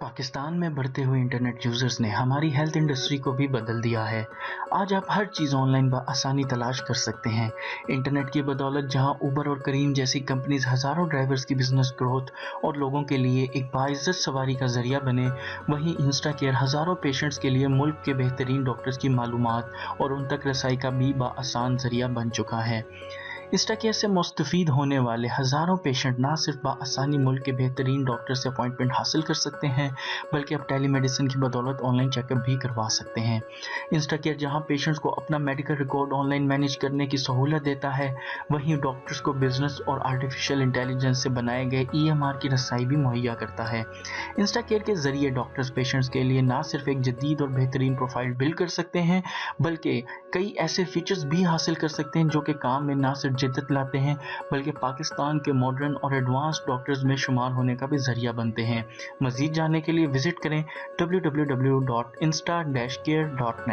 पाकिस्तान में बढ़ते हुए इंटरनेट यूजर्स ने हमारी हेल्थ इंडस्ट्री को भी बदल दिया है। आज आप हर चीज़ ऑनलाइन आसानी तलाश कर सकते हैं। इंटरनेट की बदौलत जहां उबर और करीम जैसी कंपनीज हज़ारों ड्राइवर्स की बिजनेस ग्रोथ और लोगों के लिए एक बाइज्जत सवारी का जरिया बने, वहीं इंस्टाकेयर हज़ारों पेशेंट्स के लिए मुल्क के बेहतरीन डॉक्टर्स की मालूमात और उन तक रसाई का भी आसान जरिया बन चुका है। इंस्टाकेयर से मुस्तफ़ीद होने वाले हज़ारों पेशेंट ना सिर्फ बआसानी मुल्क के बेहतरीन डॉक्टर से अपॉइंटमेंट हासिल कर सकते हैं, बल्कि अब टेली मेडिसिन की बदौलत ऑनलाइन चेकअप भी करवा सकते हैं। इंस्टाकेयर जहां पेशेंट्स को अपना मेडिकल रिकॉर्ड ऑनलाइन मैनेज करने की सहूलत देता है, वहीं डॉक्टर्स को बिजनेस और आर्टिफिशियल इंटेलिजेंस से बनाए गए EMR की रसाई भी मुहैया करता है। इंस्टाकेयर के जरिए डॉक्टर्स पेशेंट्स के लिए ना सिर्फ एक जदीद और बेहतरीन प्रोफाइल बिल्ड कर सकते हैं, बल्कि कई ऐसे फीचर्स भी हासिल कर सकते हैं जो कि काम में ना सिर्फ जिद्दत लाते हैं, बल्कि पाकिस्तान के मॉडर्न और एडवांस्ड डॉक्टर्स में शुमार होने का भी जरिया बनते हैं। मजीद जानने के लिए विजिट करें www.insta-care.net।